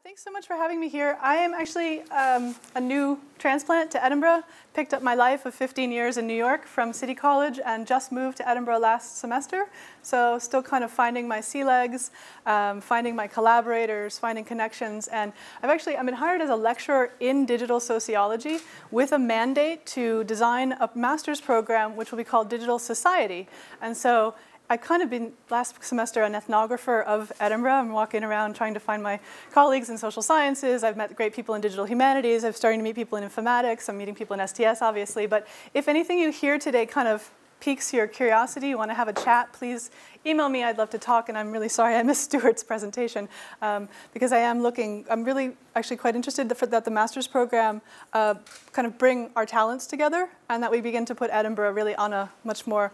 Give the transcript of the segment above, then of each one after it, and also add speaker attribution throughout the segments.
Speaker 1: Thanks so much for having me here. I am actually a new transplant to Edinburgh. Picked up my life of 15 years in New York from City College and just moved to Edinburgh last semester. So still kind of finding my sea legs, finding my collaborators, finding connections. And I've been hired as a lecturer in digital sociology with a mandate to design a master's program which will be called Digital Society. And so I've kind of been, last semester, an ethnographer of Edinburgh. I'm walking around trying to find my colleagues in social sciences. I've met great people in digital humanities. I'm starting to meet people in informatics. I'm meeting people in STS, obviously. But if anything you hear today kind of piques your curiosity, you want to have a chat, please email me. I'd love to talk. And I'm really sorry I missed Stuart's presentation because I'm really actually quite interested that the master's program kind of bring our talents together and that we begin to put Edinburgh really on a much more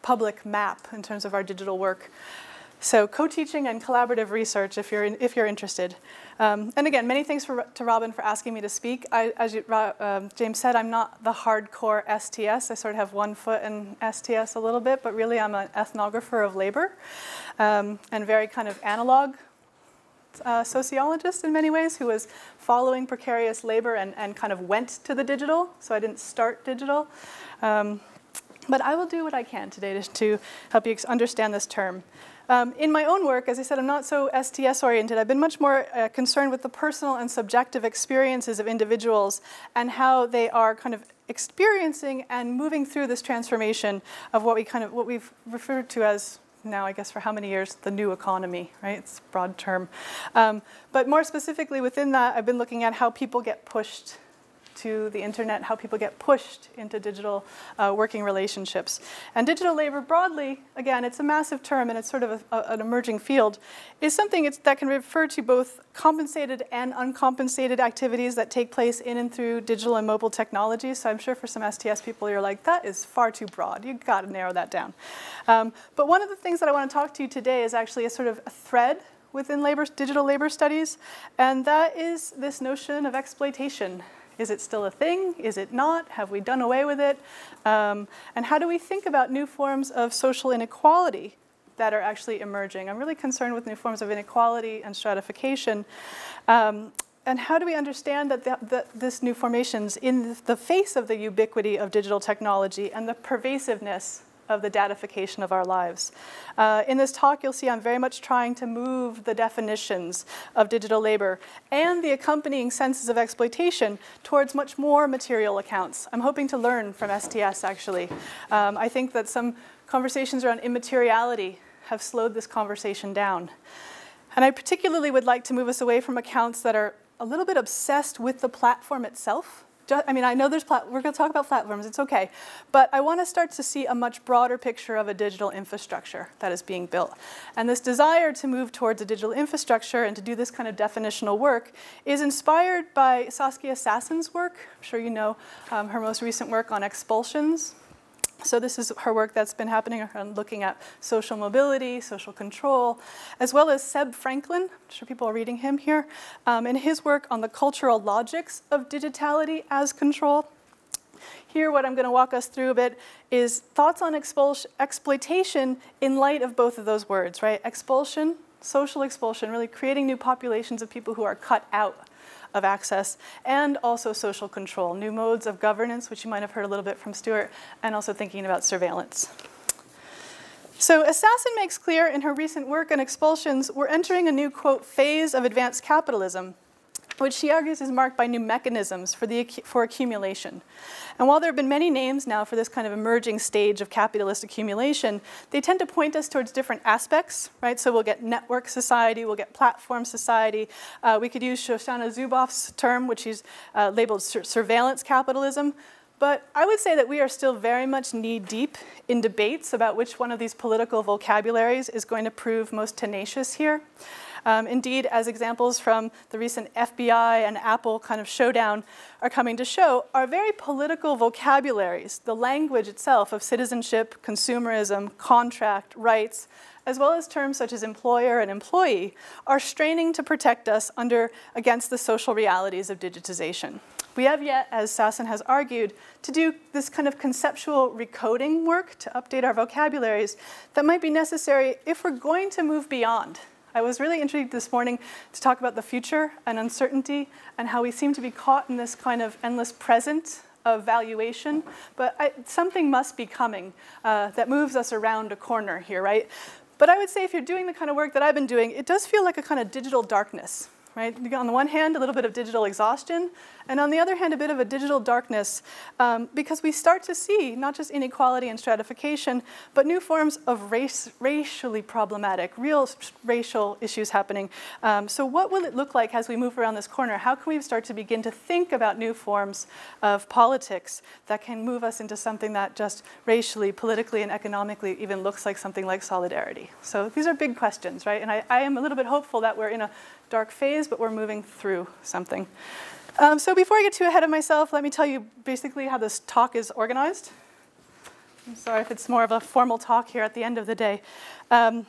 Speaker 1: public map in terms of our digital work. So co-teaching and collaborative research if you're interested. And again, many thanks to Robin for asking me to speak. As James said, I'm not the hardcore STS. I sort of have one foot in STS a little bit, but really I'm an ethnographer of labor and very kind of analog sociologist in many ways who was following precarious labor and kind of went to the digital. So I didn't start digital. But I will do what I can today to help you understand this term. In my own work, as I said, I'm not so STS-oriented. I've been much more concerned with the personal and subjective experiences of individuals and how they are kind of experiencing and moving through this transformation of what we've referred to as now, I guess, for how many years, the new economy, right? It's a broad term. But more specifically within that, I've been looking at how people get pushed to the internet, how people get pushed into digital working relationships. And digital labor broadly, again, it's a massive term and it's sort of an emerging field, is something that can refer to both compensated and uncompensated activities that take place in and through digital and mobile technologies. So I'm sure for some STS people, you're like, that is far too broad. You've got to narrow that down. But one of the things that I want to talk to you today is actually a sort of a thread within digital labor studies, and that is this notion of exploitation. Is it still a thing? Is it not? Have we done away with it? And how do we think about new forms of social inequality that are actually emerging? I'm really concerned with new forms of inequality and stratification. And how do we understand that this new formations in the face of the ubiquity of digital technology and the pervasiveness of the datification of our lives. In this talk, you'll see I'm very much trying to move the definitions of digital labor and the accompanying senses of exploitation towards much more material accounts. I'm hoping to learn from STS, actually. I think that some conversations around immateriality have slowed this conversation down. And I particularly would like to move us away from accounts that are a little bit obsessed with the platform itself. I mean, I know we're going to talk about platforms, it's okay. But I want to start to see a much broader picture of a digital infrastructure that is being built. And this desire to move towards a digital infrastructure and to do this kind of definitional work is inspired by Saskia Sassen's work. I'm sure you know her most recent work on expulsions. So this is her work that's been happening around looking at social mobility, social control, as well as Seb Franklin. I'm sure people are reading him here, in his work on the cultural logics of digitality as control. Here, what I'm going to walk us through a bit is thoughts on exploitation in light of both of those words, right? Expulsion, social expulsion, really creating new populations of people who are cut out of access, and also social control, new modes of governance, which you might have heard a little bit from Stuart, and also thinking about surveillance. So as Sassen makes clear in her recent work on expulsions, we're entering a new, quote, phase of advanced capitalism, which she argues is marked by new mechanisms for accumulation. And while there have been many names now for this kind of emerging stage of capitalist accumulation, they tend to point us towards different aspects, right? So we'll get network society, we'll get platform society. We could use Shoshana Zuboff's term, which she's labeled surveillance capitalism. But I would say that we are still very much knee-deep in debates about which one of these political vocabularies is going to prove most tenacious here. Indeed, as examples from the recent FBI and Apple kind of showdown are coming to show, our very political vocabularies, the language itself of citizenship, consumerism, contract, rights, as well as terms such as employer and employee, are straining to protect us against the social realities of digitization. We have yet, as Sassen has argued, to do this kind of conceptual recoding work to update our vocabularies that might be necessary if we're going to move beyond I was really intrigued this morning to talk about the future and uncertainty and how we seem to be caught in this kind of endless present of valuation. But something must be coming that moves us around a corner here, right? But I would say if you're doing the kind of work that I've been doing, it does feel like a kind of digital darkness. Right? On the one hand, a little bit of digital exhaustion, and on the other hand, a bit of a digital darkness, because we start to see not just inequality and stratification, but new forms of racially problematic, real racial issues happening. So what will it look like as we move around this corner? How can we start to begin to think about new forms of politics that can move us into something that just racially, politically, and economically even looks like something like solidarity? So these are big questions, right? And I am a little bit hopeful that we're in a dark phase, but we're moving through something. So before I get too ahead of myself, let me tell you basically how this talk is organized. I'm sorry if it's more of a formal talk here at the end of the day. And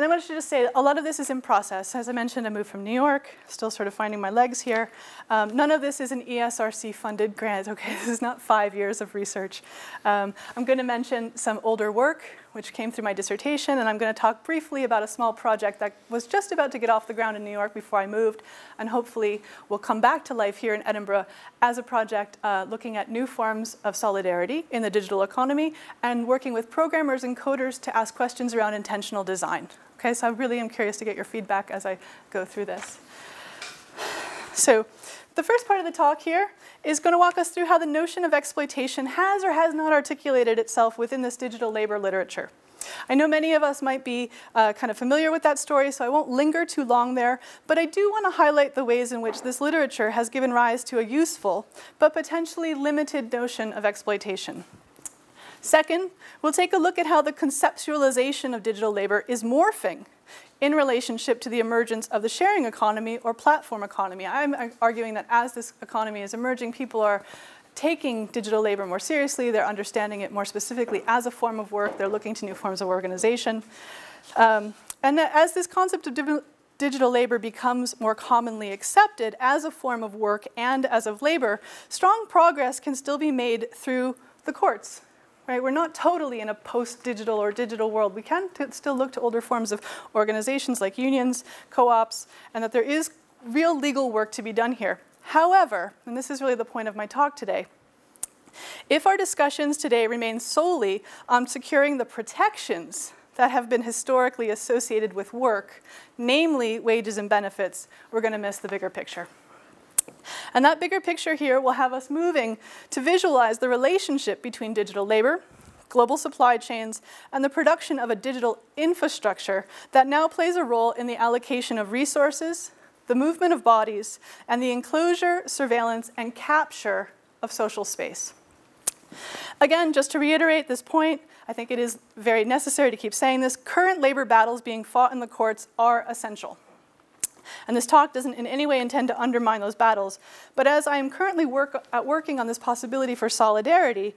Speaker 1: I wanted to just say, a lot of this is in process. As I mentioned, I moved from New York, still sort of finding my legs here. None of this is an ESRC-funded grant, okay? This is not 5 years of research. I'm going to mention some older work, which came through my dissertation, and I'm going to talk briefly about a small project that was just about to get off the ground in New York before I moved, and hopefully will come back to life here in Edinburgh as a project looking at new forms of solidarity in the digital economy and working with programmers and coders to ask questions around intentional design. Okay, so I really am curious to get your feedback as I go through this. So the first part of the talk here is going to walk us through how the notion of exploitation has or has not articulated itself within this digital labor literature. I know many of us might be kind of familiar with that story, so I won't linger too long there, but I do want to highlight the ways in which this literature has given rise to a useful but potentially limited notion of exploitation. Second, we'll take a look at how the conceptualization of digital labor is morphing in relationship to the emergence of the sharing economy or platform economy. I'm arguing that as this economy is emerging, people are taking digital labor more seriously. They're understanding it more specifically as a form of work. They're looking to new forms of organization. And that as this concept of digital labor becomes more commonly accepted as a form of work and as of labor, strong progress can still be made through the courts. Right? We're not totally in a post-digital or digital world. We can still look to older forms of organizations like unions, co-ops, and that there is real legal work to be done here. However, and this is really the point of my talk today, if our discussions today remain solely on securing the protections that have been historically associated with work, namely wages and benefits, we're going to miss the bigger picture. And that bigger picture here will have us moving to visualize the relationship between digital labor, global supply chains, and the production of a digital infrastructure that now plays a role in the allocation of resources, the movement of bodies, and the enclosure, surveillance, and capture of social space. Again, just to reiterate this point, I think it is very necessary to keep saying this, current labor battles being fought in the courts are essential. And this talk doesn't in any way intend to undermine those battles, but as I am currently working on this possibility for solidarity,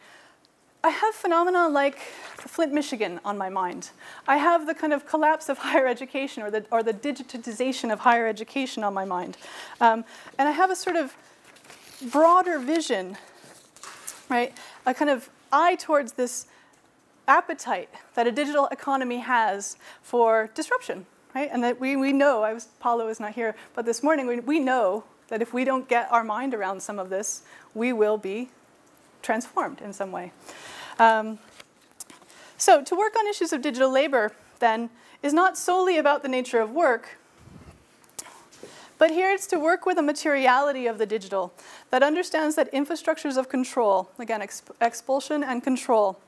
Speaker 1: I have phenomena like Flint, Michigan on my mind. I have the kind of collapse of higher education or the digitization of higher education on my mind. And I have a sort of broader vision, right? A kind of eye towards this appetite that a digital economy has for disruption. Right? And that we know, Paulo is not here, but this morning we know that if we don't get our mind around some of this, we will be transformed in some way. So to work on issues of digital labor, then, is not solely about the nature of work, but here it's to work with a materiality of the digital that understands that infrastructures of control, again, expulsion and control,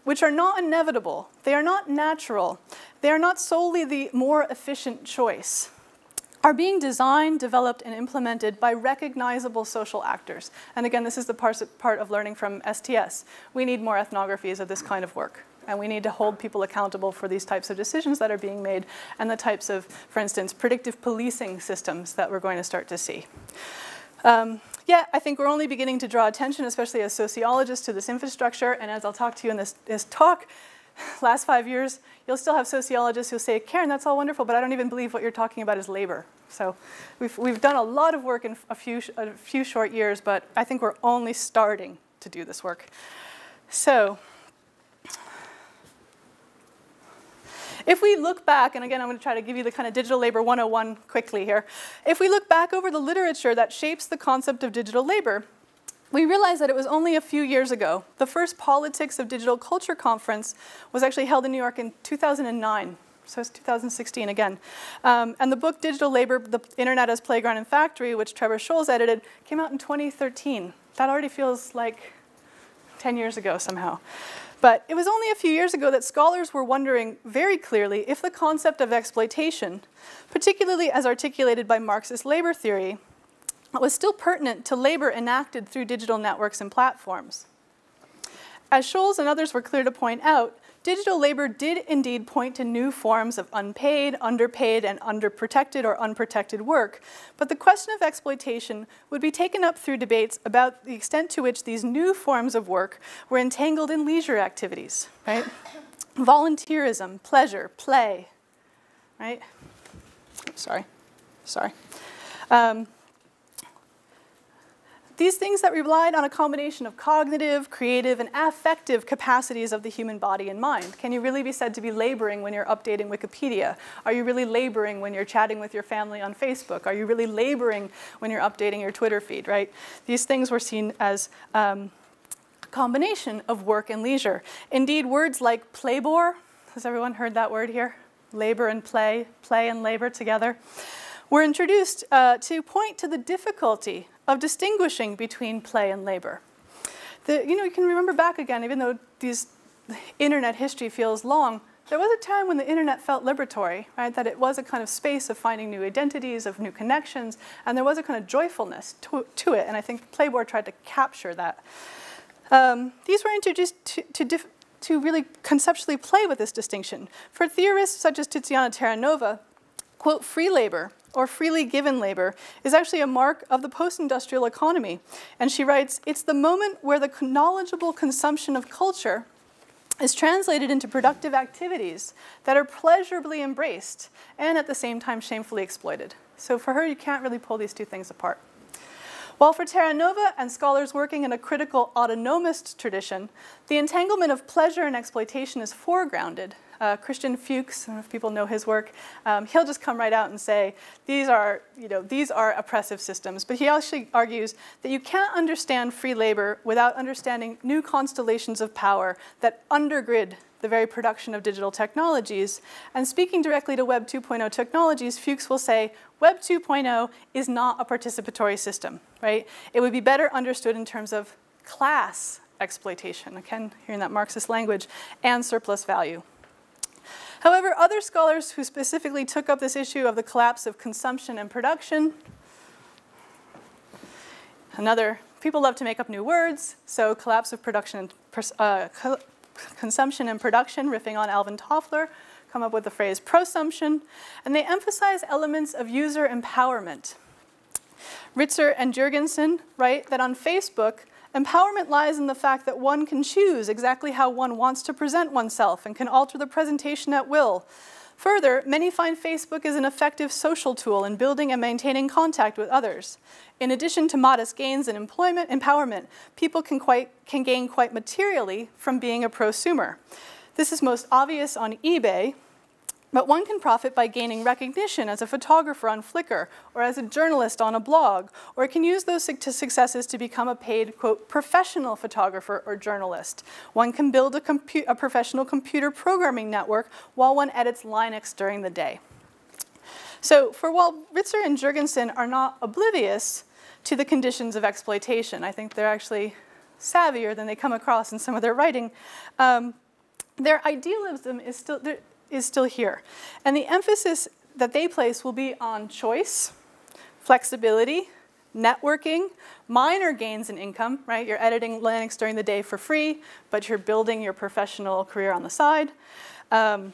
Speaker 1: which are not inevitable, they are not natural, they are not solely the more efficient choice, are being designed, developed, and implemented by recognizable social actors. And again, this is the part of learning from STS. We need more ethnographies of this kind of work. And we need to hold people accountable for these types of decisions that are being made and the types of, for instance, predictive policing systems that we're going to start to see. Yeah, I think we're only beginning to draw attention, especially as sociologists, to this infrastructure. And as I'll talk to you in this talk, last 5 years, you'll still have sociologists who'll say, Karen, that's all wonderful, but I don't even believe what you're talking about is labor. So we've done a lot of work in a few short years, but I think we're only starting to do this work. So If we look back, and again, I'm going to try to give you the kind of digital labor 101 quickly here. If we look back over the literature that shapes the concept of digital labor, we realize that it was only a few years ago. The first Politics of Digital Culture conference was actually held in New York in 2009. So it's 2016 again. And the book Digital Labor, The Internet as Playground and Factory, which Trevor Scholes edited, came out in 2013. That already feels like 10 years ago somehow. But it was only a few years ago that scholars were wondering very clearly if the concept of exploitation, particularly as articulated by Marxist labor theory, was still pertinent to labor enacted through digital networks and platforms. As Scholes and others were clear to point out, digital labor did indeed point to new forms of unpaid, underpaid, and underprotected or unprotected work, but the question of exploitation would be taken up through debates about the extent to which these new forms of work were entangled in leisure activities, right? Volunteerism, pleasure, play, right? Sorry. These things that relied on a combination of cognitive, creative, and affective capacities of the human body and mind. Can you really be said to be laboring when you're updating Wikipedia? Are you really laboring when you're chatting with your family on Facebook? Are you really laboring when you're updating your Twitter feed, right? These things were seen as a combination of work and leisure. Indeed, words like playbore, has everyone heard that word here? Labor and play and labor together, were introduced to point to the difficulty of distinguishing between play and labor. You can remember back again, even though internet history feels long, there was a time when the internet felt liberatory, right? That it was a kind of space of finding new identities, of new connections, and there was a kind of joyfulness to it, and I think Playbor tried to capture that. These were introduced to really conceptually play with this distinction. For theorists such as Tiziana Terranova, quote, free labor, or freely given labor, is actually a mark of the post-industrial economy. And she writes, it's the moment where the knowledgeable consumption of culture is translated into productive activities that are pleasurably embraced and at the same time shamefully exploited. So for her, you can't really pull these two things apart. While for Terranova and scholars working in a critical autonomist tradition, the entanglement of pleasure and exploitation is foregrounded. Christian Fuchs, I don't know if people know his work, he'll just come right out and say, these are oppressive systems. But he actually argues that you can't understand free labor without understanding new constellations of power that undergird the very production of digital technologies. And speaking directly to Web 2.0 technologies, Fuchs will say, Web 2.0 is not a participatory system, right? It would be better understood in terms of class exploitation, again, hearing that Marxist language, and surplus value. However, other scholars who specifically took up this issue of the collapse of consumption and production, people love to make up new words, so collapse of production and consumption and production, riffing on Alvin Toffler, come up with the phrase prosumption, and they emphasize elements of user empowerment. Ritzer and Jurgensen write that on Facebook, empowerment lies in the fact that one can choose exactly how one wants to present oneself and can alter the presentation at will. Further, many find Facebook as an effective social tool in building and maintaining contact with others. In addition to modest gains in empowerment, people can gain quite materially from being a prosumer. This is most obvious on eBay, but one can profit by gaining recognition as a photographer on Flickr or as a journalist on a blog, or it can use those successes to become a paid, quote, professional photographer or journalist. One can build a professional computer programming network while one edits Linux during the day. So while Ritzer and Jurgensen are not oblivious to the conditions of exploitation, I think they're actually savvier than they come across in some of their writing, their idealism is still here. And the emphasis that they place will be on choice, flexibility, networking, minor gains in income, right? You're editing Linux during the day for free, but you're building your professional career on the side. And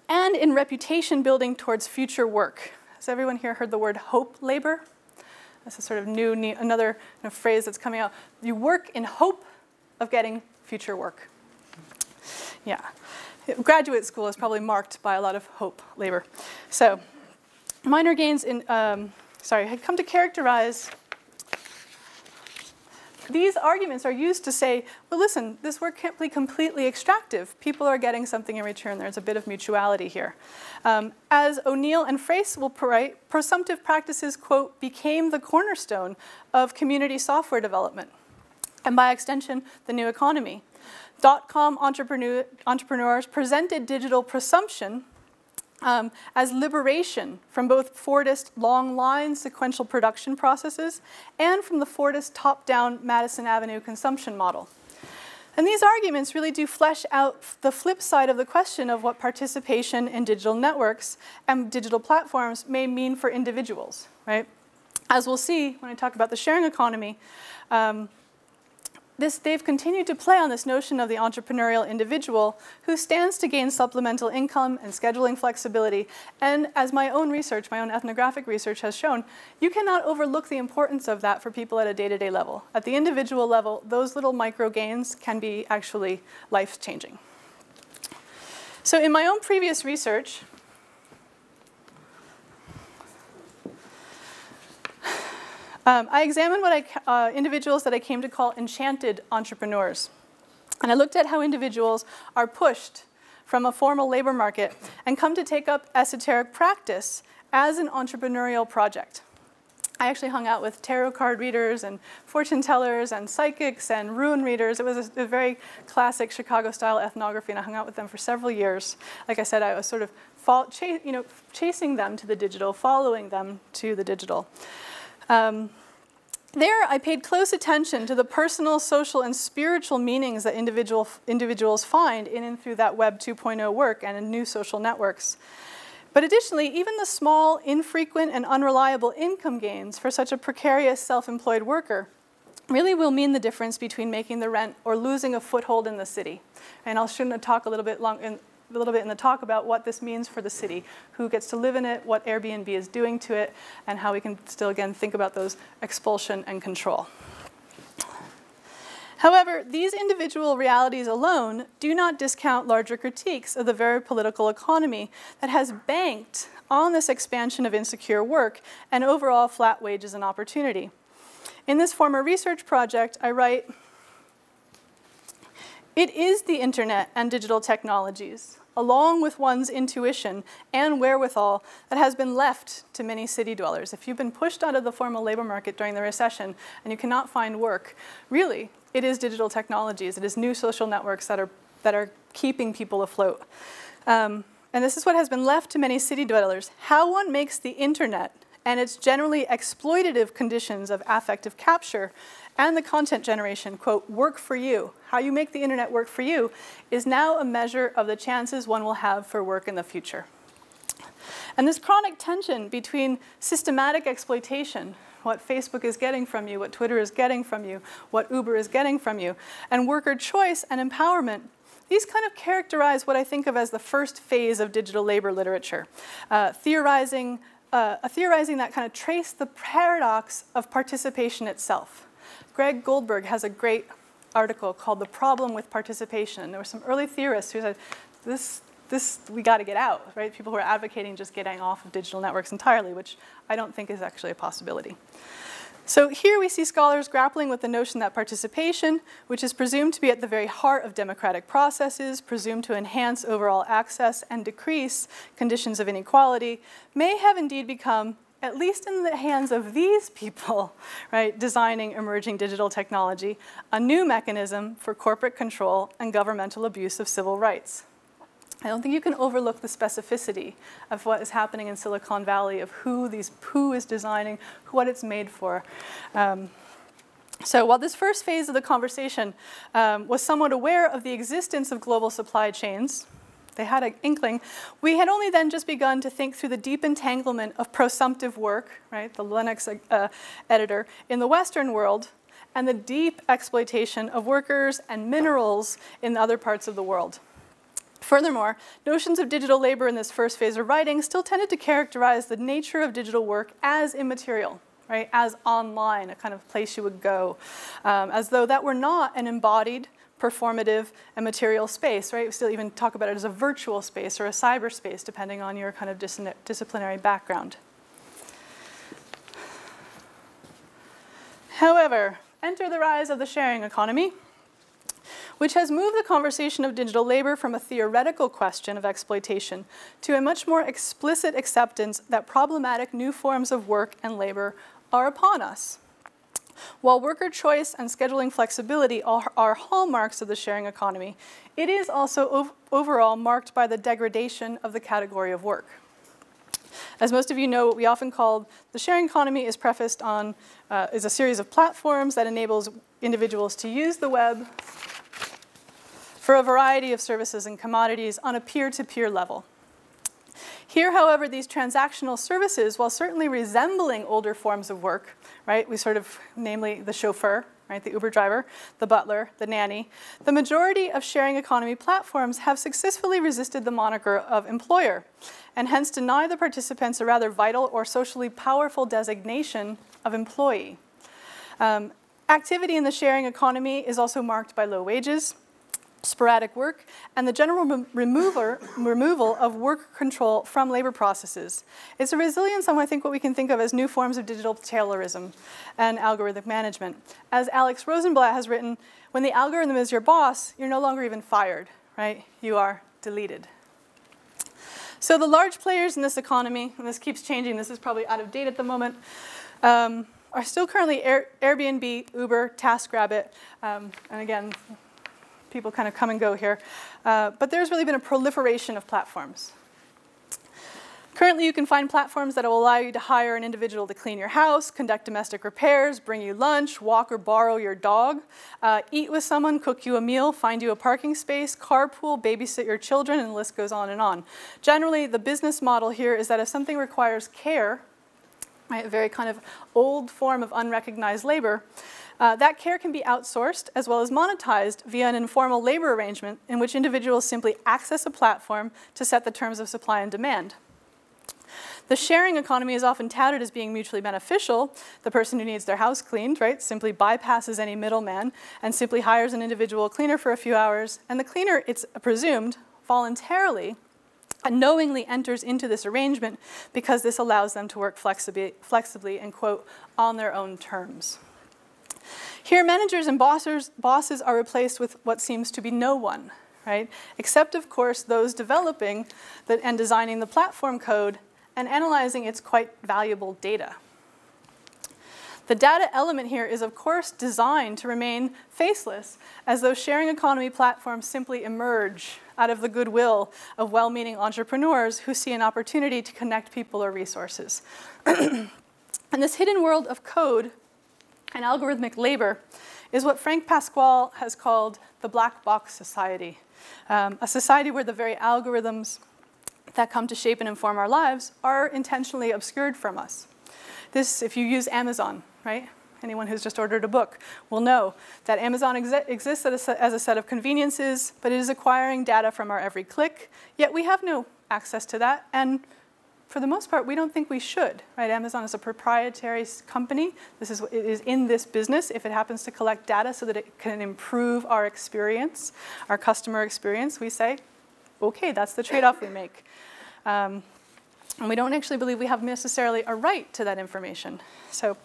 Speaker 1: in reputation building towards future work. Has everyone here heard the word hope labor? That's a sort of another phrase that's coming out. You work in hope of getting future work. Yeah. Graduate school is probably marked by a lot of hope labor. So minor gains in, had come to characterize these arguments are used to say, well, listen, this work can't be completely extractive. People are getting something in return. There's a bit of mutuality here. As O'Neill and Frace will write, prosumptive practices, quote, became the cornerstone of community software development, and by extension, the new economy. Dot-com entrepreneurs presented digital prosumption as liberation from both Fordist long-line sequential production processes and from the Fordist top-down Madison Avenue consumption model. And these arguments really do flesh out the flip side of the question of what participation in digital networks and digital platforms may mean for individuals, right? As we'll see when I talk about the sharing economy, they've continued to play on this notion of the entrepreneurial individual who stands to gain supplemental income and scheduling flexibility. And as my own research, my own ethnographic research has shown, you cannot overlook the importance of that for people at a day-to-day level. At the individual level, those little micro gains can be actually life-changing. So in my own previous research, I examined individuals that I came to call enchanted entrepreneurs. And I looked at how individuals are pushed from a formal labor market and come to take up esoteric practice as an entrepreneurial project. I actually hung out with tarot card readers and fortune tellers and psychics and rune readers. It was a very classic Chicago-style ethnography, and I hung out with them for several years. Like I said, I was sort of chasing them to the digital, following them to the digital. There, I paid close attention to the personal, social, and spiritual meanings that individuals find in and through that Web 2.0 work and in new social networks. But additionally, even the small, infrequent, and unreliable income gains for such a precarious self-employed worker really will mean the difference between making the rent or losing a foothold in the city. And I'll talk a little bit in the talk about what this means for the city, who gets to live in it, what Airbnb is doing to it, and how we can still, again, think about those expulsion and control. However, these individual realities alone do not discount larger critiques of the very political economy that has banked on this expansion of insecure work and overall flat wages and opportunity. In this former research project, I write, "It is the internet and digital technologies, along with one's intuition and wherewithal, that has been left to many city dwellers." If you've been pushed out of the formal labor market during the recession and you cannot find work, really, it is digital technologies. It is new social networks that are keeping people afloat. And this is what has been left to many city dwellers. How one makes the internet and its generally exploitative conditions of affective capture and the content generation, quote, work for you, how you make the internet work for you, is now a measure of the chances one will have for work in the future. And this chronic tension between systematic exploitation, what Facebook is getting from you, what Twitter is getting from you, what Uber is getting from you, and worker choice and empowerment, these kind of characterize what I think of as the first phase of digital labor literature, theorizing that kind of trace the paradox of participation itself. Greg Goldberg has a great article called "The Problem with Participation." There were some early theorists who said, this we got to get out, right? People who are advocating just getting off of digital networks entirely, which I don't think is actually a possibility. So here we see scholars grappling with the notion that participation, which is presumed to be at the very heart of democratic processes, presumed to enhance overall access and decrease conditions of inequality, may have indeed become, at least in the hands of these people, right, designing emerging digital technology, a new mechanism for corporate control and governmental abuse of civil rights. I don't think you can overlook the specificity of what is happening in Silicon Valley, of who is designing, what it's made for. So while this first phase of the conversation was somewhat aware of the existence of global supply chains, they had an inkling, we had only then just begun to think through the deep entanglement of prosumptive work, right, the Linux editor, in the Western world, and the deep exploitation of workers and minerals in other parts of the world. Furthermore, notions of digital labor in this first phase of writing still tended to characterize the nature of digital work as immaterial, right, as online, a kind of place you would go, as though that were not an embodied, performative, and material space, right? We still even talk about it as a virtual space or a cyberspace, depending on your kind of disciplinary background. However, enter the rise of the sharing economy, which has moved the conversation of digital labor from a theoretical question of exploitation to a much more explicit acceptance that problematic new forms of work and labor are upon us. While worker choice and scheduling flexibility are hallmarks of the sharing economy, it is also overall marked by the degradation of the category of work. As most of you know, what we often call the sharing economy is prefaced on, is a series of platforms that enables individuals to use the web for a variety of services and commodities on a peer-to-peer level. Here, however, these transactional services, while certainly resembling older forms of work, right, namely the chauffeur, right, the Uber driver, the butler, the nanny, the majority of sharing economy platforms have successfully resisted the moniker of employer, and hence deny the participants a rather vital or socially powerful designation of employee. Activity in the sharing economy is also marked by low wages, sporadic work, and the general removal of work control from labor processes. It's a resilience on, I think, what we can think of as new forms of digital Taylorism and algorithmic management. As Alex Rosenblatt has written, when the algorithm is your boss, you're no longer even fired, right? You are deleted. So the large players in this economy, and this keeps changing, this is probably out of date at the moment, are still currently Airbnb, Uber, TaskRabbit, and again, people kind of come and go here. But there's really been a proliferation of platforms. Currently, you can find platforms that will allow you to hire an individual to clean your house, conduct domestic repairs, bring you lunch, walk or borrow your dog, eat with someone, cook you a meal, find you a parking space, carpool, babysit your children, and the list goes on and on. Generally, the business model here is that if something requires care, right, a very kind of old form of unrecognized labor, that care can be outsourced as well as monetized via an informal labor arrangement in which individuals simply access a platform to set the terms of supply and demand. The sharing economy is often touted as being mutually beneficial. The person who needs their house cleaned, right, simply bypasses any middleman and simply hires an individual cleaner for a few hours. And the cleaner, it's presumed, voluntarily and knowingly enters into this arrangement because this allows them to work flexibly and, quote, on their own terms. Here, managers and bosses are replaced with what seems to be no one, right? Except, of course, those developing and designing the platform code and analyzing its quite valuable data. The data element here is, of course, designed to remain faceless, as those sharing economy platforms simply emerge out of the goodwill of well-meaning entrepreneurs who see an opportunity to connect people or resources. And this hidden world of code and algorithmic labor is what Frank Pasquale has called the black box society, a society where the very algorithms that come to shape and inform our lives are intentionally obscured from us. This, if you use Amazon, right? Anyone who's just ordered a book will know that Amazon exists as a set of conveniences, but it is acquiring data from our every click, yet we have no access to that, and for the most part, we don't think we should, right? Amazon is a proprietary company. It is in this business if it happens to collect data so that it can improve our experience, our customer experience. We say, okay, that's the trade-off we make. And we don't actually believe we have necessarily a right to that information. So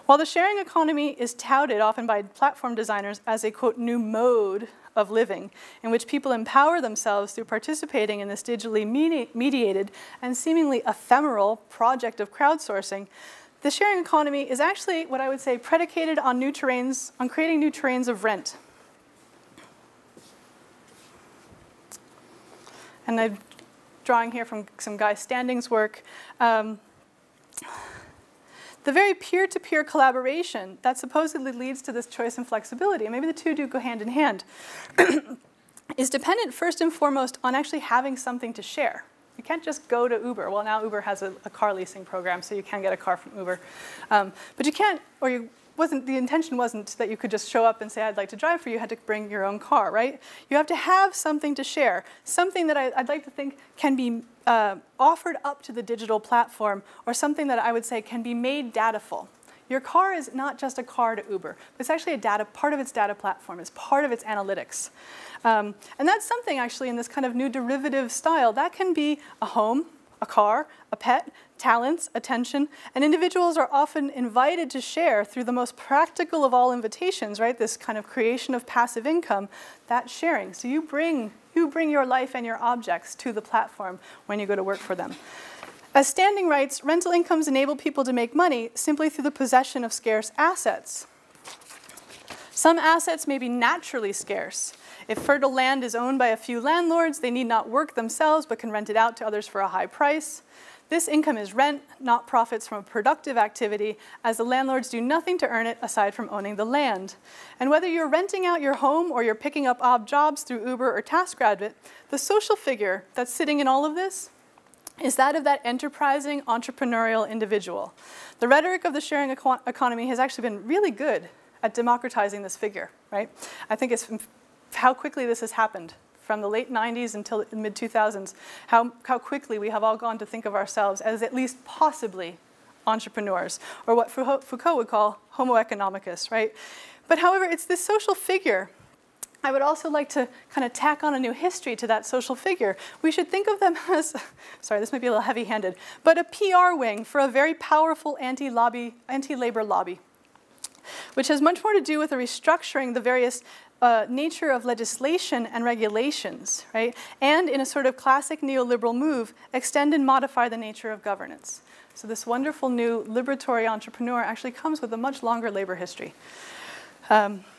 Speaker 1: while the sharing economy is touted often by platform designers as a, quote, new mode of living in which people empower themselves through participating in this digitally mediated and seemingly ephemeral project of crowdsourcing, the sharing economy is actually what I would say predicated on new terrains, on creating new terrains of rent. And I'm drawing here from some Guy Standing's work. The very peer-to-peer collaboration that supposedly leads to this choice and flexibility, and maybe the two do go hand in hand, is dependent first and foremost on actually having something to share. You can't just go to Uber. Well, now Uber has a car leasing program, so you can get a car from Uber. But you can't, or the intention wasn't that you could just show up and say, I'd like to drive for you. You had to bring your own car, right? You have to have something to share, something that I'd like to think can be offered up to the digital platform, or something that I would say can be made dataful. Your car is not just a car to Uber. It's actually part of its data platform. It's part of its analytics. And that's something actually in this kind of new derivative style. That can be a home, a car, a pet, talents, attention, and individuals are often invited to share through the most practical of all invitations, right? This kind of creation of passive income, that sharing. So you bring your life and your objects to the platform when you go to work for them. As standing rights, rental incomes enable people to make money simply through the possession of scarce assets. Some assets may be naturally scarce. If fertile land is owned by a few landlords, they need not work themselves but can rent it out to others for a high price. This income is rent, not profits from a productive activity, as the landlords do nothing to earn it aside from owning the land. And whether you're renting out your home or you're picking up odd jobs through Uber or TaskRabbit, the social figure that's sitting in all of this is that of that enterprising, entrepreneurial individual. The rhetoric of the sharing economy has actually been really good at democratizing this figure, right? I think it's how quickly this has happened. From the late 90s until the mid-2000s, how quickly we have all gone to think of ourselves as at least possibly entrepreneurs, or what Foucault would call homo economicus, right? But however, it's this social figure. I would also like to kind of tack on a new history to that social figure. We should think of them as, sorry, this might be a little heavy-handed, but a PR wing for a very powerful anti-labor lobby, which has much more to do with the restructuring the various nature of legislation and regulations, right? And in a sort of classic neoliberal move, extend and modify the nature of governance. So this wonderful new liberatory entrepreneur actually comes with a much longer labor history.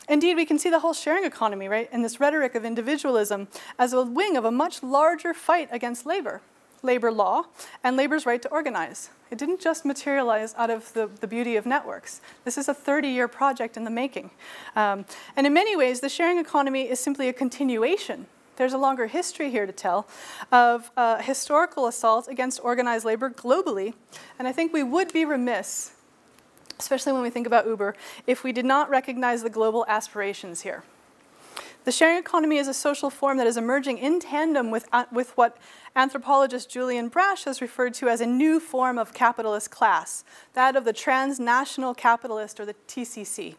Speaker 1: Indeed, we can see the whole sharing economy, right, and this rhetoric of individualism as a wing of a much larger fight against labor law, and labor's right to organize. It didn't just materialize out of the beauty of networks. This is a 30-year project in the making. And in many ways, the sharing economy is simply a continuation. There's a longer history here to tell of historical assault against organized labor globally. And I think we would be remiss, especially when we think about Uber, if we did not recognize the global aspirations here. The sharing economy is a social form that is emerging in tandem with what anthropologist Julian Brash has referred to as a new form of capitalist class, that of the transnational capitalist, or the TCC.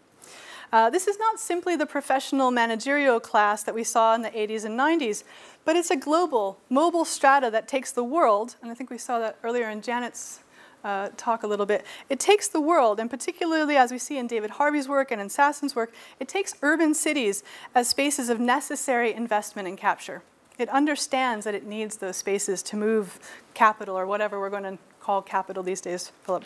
Speaker 1: This is not simply the professional managerial class that we saw in the 80s and 90s, but it's a global, mobile strata that takes the world, and I think we saw that earlier in Janet's talk a little bit. It takes the world, and particularly as we see in David Harvey's work and in Sassen's work, it takes urban cities as spaces of necessary investment and capture. It understands that it needs those spaces to move capital, or whatever we're going to call capital these days, Philip.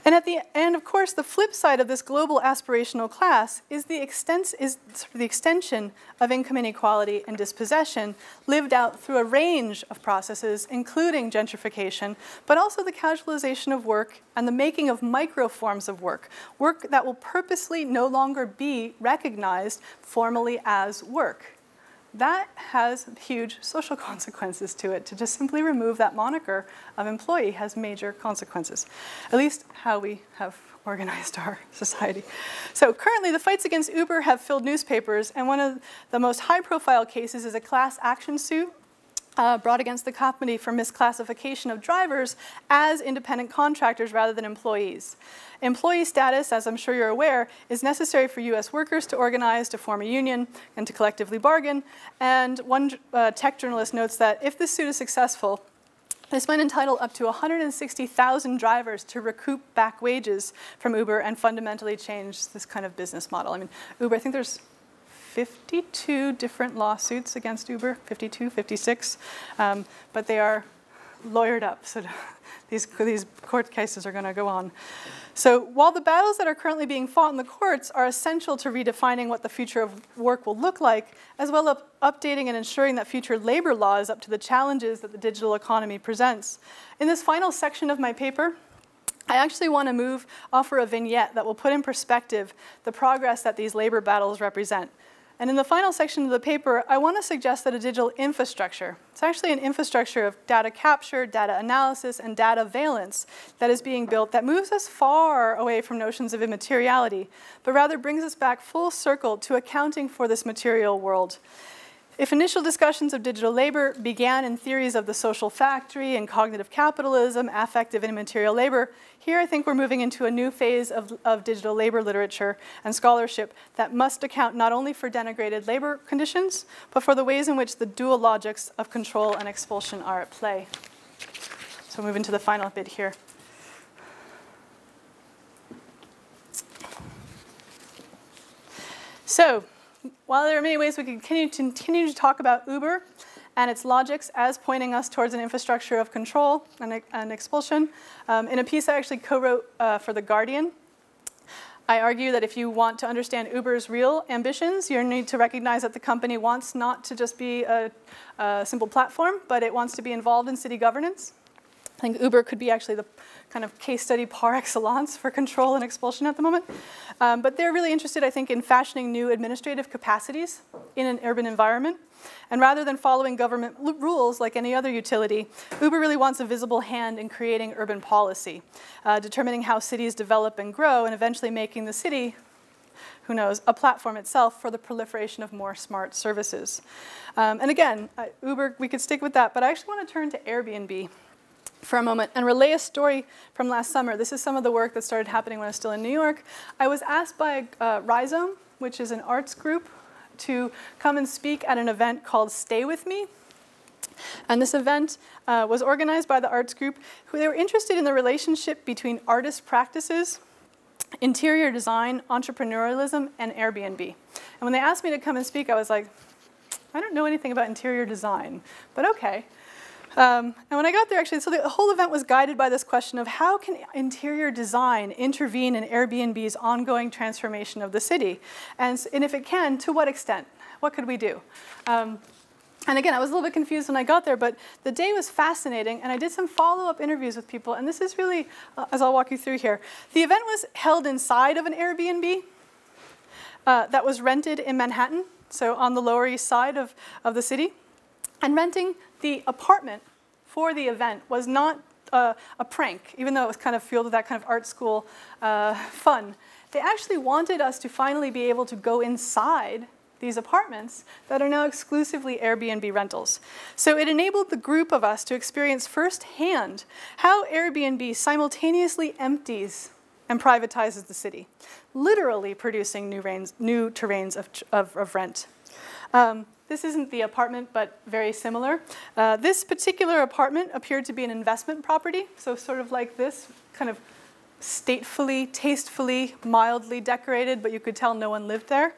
Speaker 1: And of course, the flip side of this global aspirational class is the extension of income inequality and dispossession lived out through a range of processes, including gentrification, but also the casualization of work and the making of micro forms of work that will purposely no longer be recognized formally as work. That has huge social consequences to it. To just simply remove that moniker of employee has major consequences, at least how we have organized our society. So currently, the fights against Uber have filled newspapers, and one of the most high-profile cases is a class action suit brought against the company for misclassification of drivers as independent contractors rather than employees. Employee status, as I'm sure you're aware, is necessary for US workers to organize, to form a union, and to collectively bargain. And one tech journalist notes that if this suit is successful, this might entitle up to 160,000 drivers to recoup back wages from Uber and fundamentally change this kind of business model. I mean, Uber, I think there's 52 different lawsuits against Uber, 52, 56, but they are lawyered up, so these court cases are going to go on. So while the battles that are currently being fought in the courts are essential to redefining what the future of work will look like, as well as updating and ensuring that future labor law is up to the challenges that the digital economy presents, in this final section of my paper, I actually want to offer a vignette that will put in perspective the progress that these labor battles represent. And in the final section of the paper, I want to suggest that a digital infrastructure, it's actually an infrastructure of data capture, data analysis, and data valence that is being built that moves us far away from notions of immateriality, but rather brings us back full circle to accounting for this material world. If initial discussions of digital labor began in theories of the social factory and cognitive capitalism, affective and immaterial labor, here I think we're moving into a new phase of digital labor literature and scholarship that must account not only for denigrated labor conditions, but for the ways in which the dual logics of control and expulsion are at play. So moving to the final bit here. So while there are many ways we could continue to talk about Uber and its logics as pointing us towards an infrastructure of control and expulsion, in a piece I actually co-wrote for The Guardian, I argue that if you want to understand Uber's real ambitions, you need to recognize that the company wants not to just be a simple platform, but it wants to be involved in city governance. I think Uber could be actually the kind of case study par excellence for control and expulsion at the moment. But they're really interested, I think, in fashioning new administrative capacities in an urban environment. And rather than following government rules like any other utility, Uber really wants a visible hand in creating urban policy, determining how cities develop and grow, and eventually making the city, who knows, a platform itself for the proliferation of more smart services. And again, Uber, we could stick with that, but I actually want to turn to Airbnb for a moment and relay a story from last summer. This is some of the work that started happening when I was still in New York. I was asked by Rhizome, which is an arts group, to come and speak at an event called Stay With Me. And this event was organized by the arts group, who they were interested in the relationship between artist practices, interior design, entrepreneurialism, and Airbnb. And when they asked me to come and speak, I was like, I don't know anything about interior design, but okay. And when I got there, actually, so the whole event was guided by this question of how can interior design intervene in Airbnb's ongoing transformation of the city? And if it can, to what extent? What could we do? And again, I was a little bit confused when I got there, but the day was fascinating, and I did some follow-up interviews with people, and this is really, as I'll walk you through here. The event was held inside of an Airbnb that was rented in Manhattan, so on the Lower East Side of the city. And renting the apartment for the event was not a prank, even though it was kind of fueled with that kind of art school fun. They actually wanted us to finally be able to go inside these apartments that are now exclusively Airbnb rentals. So it enabled the group of us to experience firsthand how Airbnb simultaneously empties and privatizes the city, literally producing new terrains of rent. This isn't the apartment, but very similar. This particular apartment appeared to be an investment property, so sort of like this, kind of statefully, tastefully, mildly decorated, but you could tell no one lived there.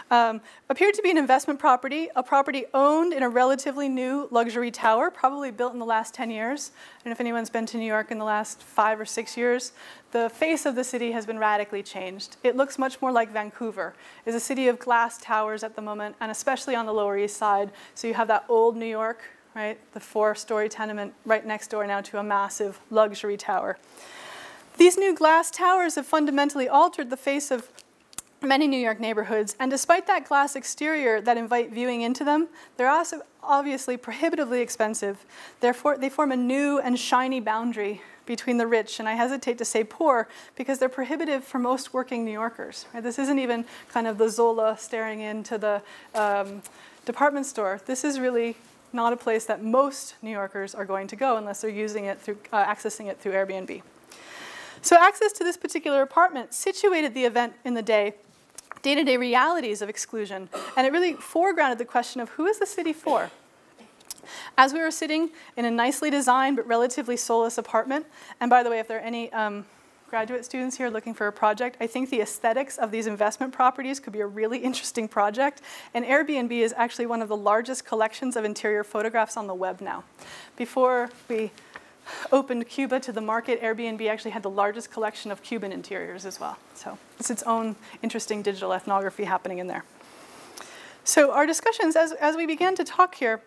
Speaker 1: Appeared to be an investment property, a property owned in a relatively new luxury tower, probably built in the last 10 years. I don't know if anyone's been to New York in the last 5 or 6 years. The face of the city has been radically changed. It looks much more like Vancouver. It's a city of glass towers at the moment, and especially on the Lower East Side. So you have that old New York, right? The 4-story tenement right next door now to a massive luxury tower. These new glass towers have fundamentally altered the face of many New York neighborhoods, and despite that glass exterior that invite viewing into them, they're also obviously prohibitively expensive. Therefore, they form a new and shiny boundary between the rich, and I hesitate to say poor, because they're prohibitive for most working New Yorkers. Right? This isn't even kind of the Zola staring into the department store. This is really not a place that most New Yorkers are going to go unless they're using it through, accessing it through Airbnb. So access to this particular apartment situated the event in the day-to-day realities of exclusion, and it really foregrounded the question of who is the city for? As we were sitting in a nicely designed but relatively soulless apartment, and by the way, if there are any graduate students here looking for a project, I think the aesthetics of these investment properties could be a really interesting project, and Airbnb is actually one of the largest collections of interior photographs on the web now. Before we opened Cuba to the market, Airbnb actually had the largest collection of Cuban interiors as well. So it's its own interesting digital ethnography happening in there. So our discussions, as we began to talk here,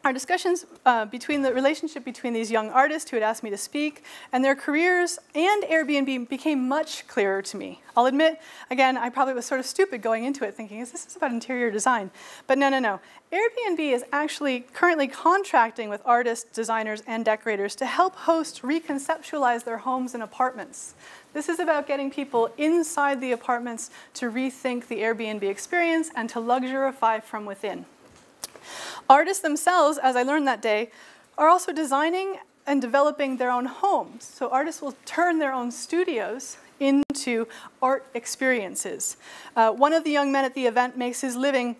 Speaker 1: our discussions between the relationship between these young artists who had asked me to speak and their careers and Airbnb became much clearer to me. I'll admit, again, I probably was sort of stupid going into it thinking, is this about interior design? But no, no, no. Airbnb is actually currently contracting with artists, designers, and decorators to help hosts reconceptualize their homes and apartments. This is about getting people inside the apartments to rethink the Airbnb experience and to luxurify from within. Artists themselves, as I learned that day, are also designing and developing their own homes. So artists will turn their own studios into art experiences. One of the young men at the event makes his living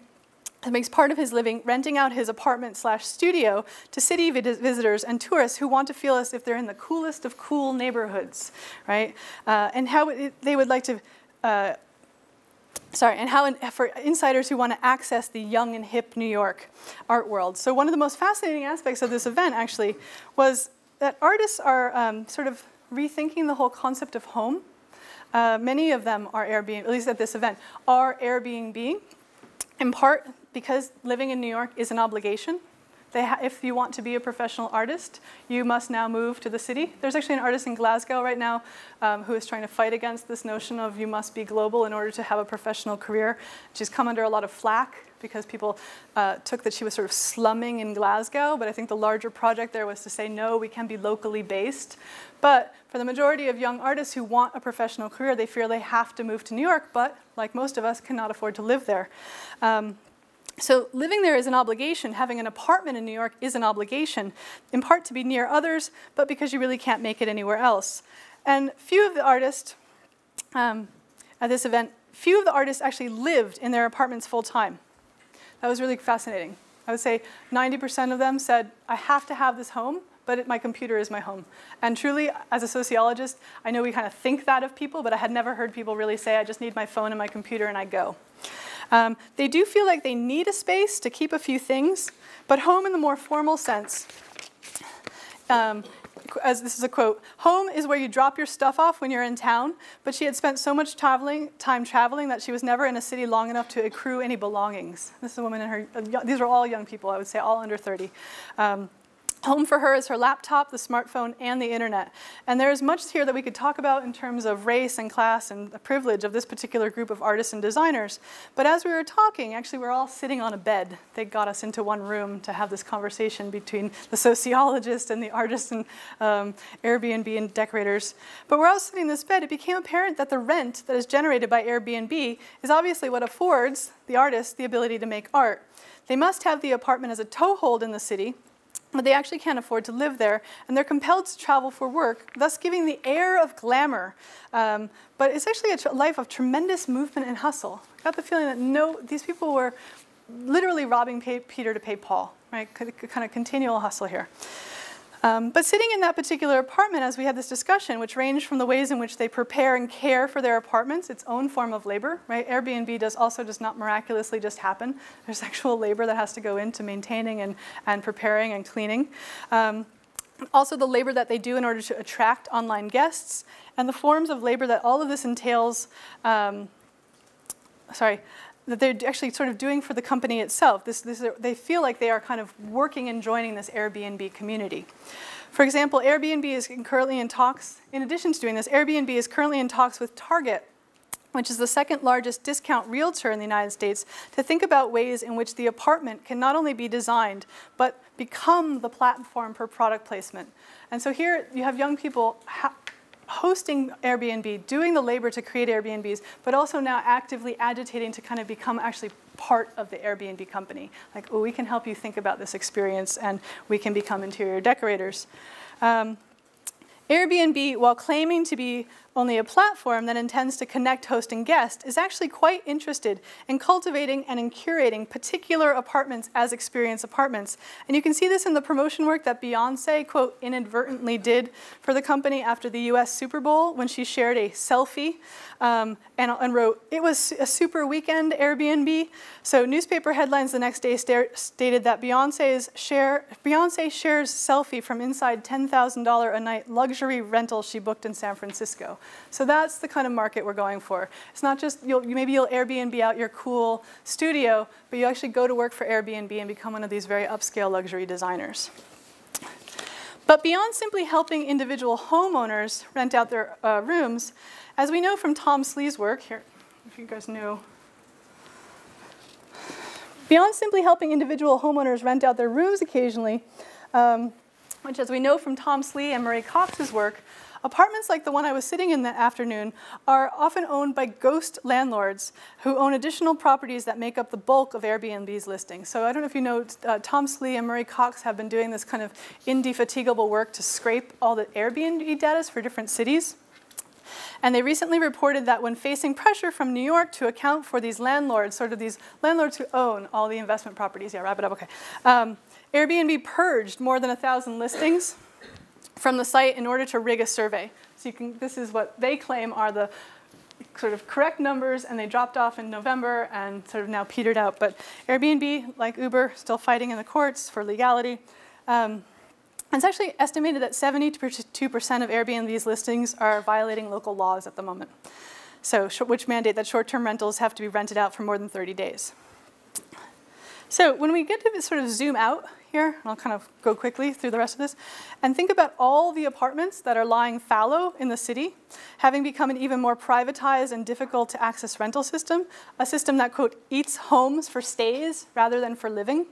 Speaker 1: makes part of his living renting out his apartment/studio to city visitors and tourists who want to feel as if they're in the coolest of cool neighborhoods, right? And how they would like to, and how for insiders who want to access the young and hip New York art world. So one of the most fascinating aspects of this event actually was that artists are sort of rethinking the whole concept of home. Many of them are Airbnb, at least at this event, are Airbnb, in part because living in New York is an obligation. If you want to be a professional artist, you must now move to the city. There's actually an artist in Glasgow right now who is trying to fight against this notion of you must be global in order to have a professional career. She's come under a lot of flack because people took that she was sort of slumming in Glasgow, but I think the larger project there was to say, no, we can be locally based. But for the majority of young artists who want a professional career, they fear they have to move to New York, but like most of us, cannot afford to live there. So living there is an obligation. Having an apartment in New York is an obligation, in part to be near others, but because you really can't make it anywhere else. And few of the artists at this event, few of the artists actually lived in their apartments full time. That was really fascinating. I would say 90% of them said, I have to have this home, but my computer is my home. And truly, as a sociologist, I know we kind of think that of people, but I had never heard people really say, I just need my phone and my computer and I go. They do feel like they need a space to keep a few things, but home in the more formal sense, as this is a quote, home is where you drop your stuff off when you're in town, but she had spent so much time traveling that she was never in a city long enough to accrue any belongings. This is a woman in her, these are all young people, I would say all under 30. Home for her is her laptop, the smartphone, and the internet. And there is much here that we could talk about in terms of race and class and the privilege of this particular group of artists and designers. But as we were talking, actually we're all sitting on a bed. They got us into one room to have this conversation between the sociologist and the artists and Airbnb and decorators. But we're all sitting in this bed. It became apparent that the rent that is generated by Airbnb is obviously what affords the artists the ability to make art. They must have the apartment as a toehold in the city, but they actually can't afford to live there, and they're compelled to travel for work, thus giving the air of glamour. But it's actually a life of tremendous movement and hustle. I got the feeling that these people were literally robbing Peter to pay Paul, right? Kind of continual hustle here. But sitting in that particular apartment, as we had this discussion, which ranged from the ways in which they prepare and care for their apartments, its own form of labor, right? Airbnb does not miraculously just happen. There's actual labor that has to go into maintaining and preparing and cleaning. Also the labor that they do in order to attract online guests, and the forms of labor that all of this entails, that they're actually sort of doing for the company itself. They feel like they are kind of working and joining this Airbnb community. For example, Airbnb is currently in talks, in addition to doing this, Airbnb is currently in talks with Target, which is the second largest discount realtor in the United States, to think about ways in which the apartment can not only be designed, but become the platform for product placement. And so here you have young people hosting Airbnb, doing the labor to create Airbnbs, but also now actively agitating to kind of become actually part of the Airbnb company. Like, oh, we can help you think about this experience and we can become interior decorators. Airbnb, while claiming to be only a platform that intends to connect host and guest, is actually quite interested in cultivating and in curating particular apartments as experience apartments. And you can see this in the promotion work that Beyonce, quote, inadvertently did for the company after the US Super Bowl when she shared a selfie and wrote, "It was a super weekend, Airbnb." So newspaper headlines the next day stated that Beyonce shares selfie from inside $10,000 a night luxury rental she booked in San Francisco. So that's the kind of market we're going for. It's not just, maybe you'll Airbnb out your cool studio, but you actually go to work for Airbnb and become one of these very upscale luxury designers. But beyond simply helping individual homeowners rent out their rooms, as we know from Tom Slee's work, here, if you guys know, beyond simply helping individual homeowners rent out their rooms occasionally, which as we know from Tom Slee and Marie Cox's work, apartments like the one I was sitting in that afternoon are often owned by ghost landlords who own additional properties that make up the bulk of Airbnb's listings. So I don't know if you know, Tom Slee and Marie Cox have been doing this kind of indefatigable work to scrape all the Airbnb data for different cities. And they recently reported that when facing pressure from New York to account for these landlords, sort of these landlords who own all the investment properties, yeah, wrap it up, okay. Airbnb purged more than 1,000 listings from the site in order to rig a survey. So this is what they claim are the sort of correct numbers, and they dropped off in November and sort of now petered out. But Airbnb, like Uber, still fighting in the courts for legality. It's actually estimated that 72% of Airbnb's listings are violating local laws at the moment, so which mandate that short-term rentals have to be rented out for more than 30 days. So when we get to sort of zoom out here, and I'll kind of go quickly through the rest of this, and think about all the apartments that are lying fallow in the city, having become an even more privatized and difficult to access rental system, a system that, quote, eats homes for stays rather than for living,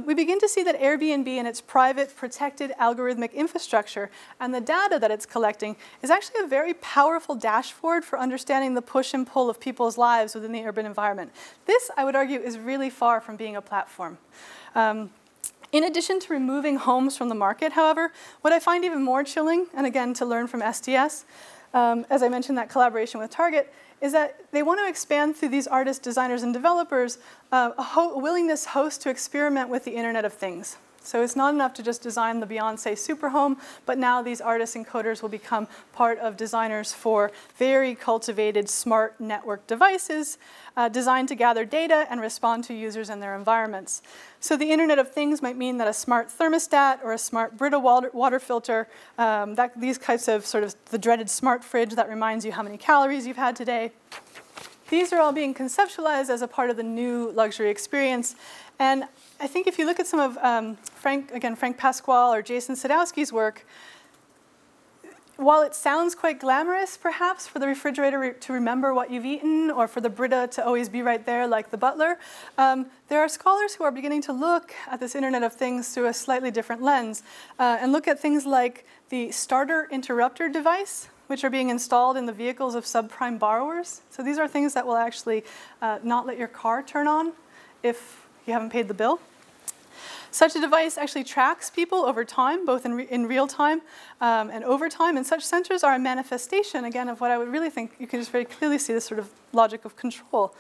Speaker 1: we begin to see that Airbnb and its private, protected algorithmic infrastructure and the data that it's collecting is actually a very powerful dashboard for understanding the push and pull of people's lives within the urban environment. This, I would argue, is really far from being a platform. In addition to removing homes from the market, however, what I find even more chilling, and again, to learn from STS, as I mentioned that collaboration with Target, is that they want to expand through these artists, designers, and developers a willingness host to experiment with the Internet of Things. So it's not enough to just design the Beyonce super home, but now these artists and coders will become part of designers for very cultivated smart network devices designed to gather data and respond to users and their environments. So the Internet of Things might mean that a smart thermostat or a smart Brita water filter, these types of sort of the dreaded smart fridge that reminds you how many calories you've had today. These are all being conceptualized as a part of the new luxury experience. And I think if you look at some of Frank Pasquale or Jason Sadowski's work, while it sounds quite glamorous, perhaps, for the refrigerator to remember what you've eaten or for the Brita to always be right there like the butler, there are scholars who are beginning to look at this Internet of Things through a slightly different lens and look at things like the starter interrupter device, which are being installed in the vehicles of subprime borrowers. So these are things that will actually not let your car turn on if you haven't paid the bill. Such a device actually tracks people over time, both in real time and over time, and such sensors are a manifestation, again, of what I would really think you can just very clearly see this sort of logic of control.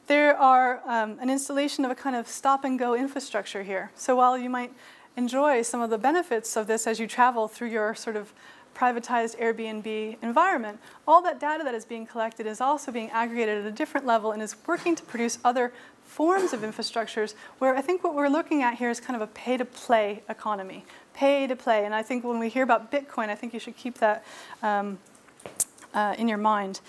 Speaker 1: There are an installation of a kind of stop-and-go infrastructure here. So while you might enjoy some of the benefits of this as you travel through your sort of privatized Airbnb environment, all that data that is being collected is also being aggregated at a different level and is working to produce other forms of infrastructures where I think what we're looking at here is kind of a pay-to-play economy. Pay to play. And I think when we hear about Bitcoin, I think you should keep that in your mind.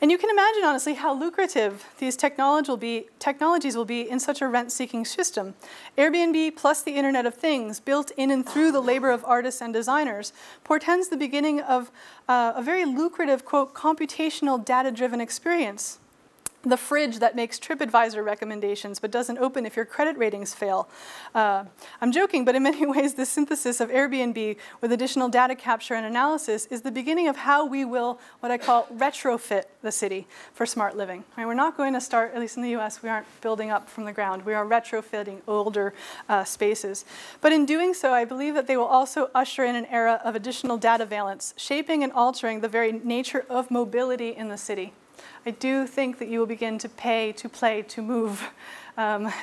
Speaker 1: And you can imagine, honestly, how lucrative these technologies will be in such a rent-seeking system. Airbnb plus the Internet of Things, built in and through the labor of artists and designers, portends the beginning of a very lucrative, quote, computational data-driven experience. The fridge that makes TripAdvisor recommendations but doesn't open if your credit ratings fail. I'm joking, but in many ways, the synthesis of Airbnb with additional data capture and analysis is the beginning of how we will, what I call, retrofit the city for smart living. I mean, we're not going to start, at least in the US, we aren't building up from the ground. We are retrofitting older spaces. But in doing so, I believe that they will also usher in an era of additional data valence, shaping and altering the very nature of mobility in the city. I do think that you will begin to pay, to play, to move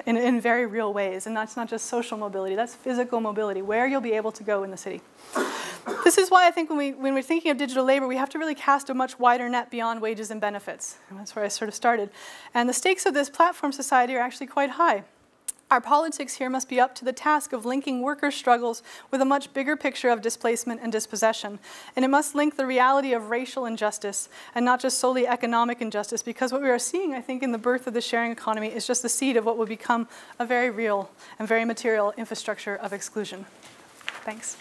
Speaker 1: in very real ways. And that's not just social mobility, that's physical mobility, where you'll be able to go in the city. This is why I think when we're thinking of digital labor, we have to really cast a much wider net beyond wages and benefits. And that's where I sort of started. And the stakes of this platform society are actually quite high. Our politics here must be up to the task of linking workers' struggles with a much bigger picture of displacement and dispossession. And it must link the reality of racial injustice and not just solely economic injustice, because what we are seeing, I think, in the birth of the sharing economy is just the seed of what will become a very real and very material infrastructure of exclusion. Thanks.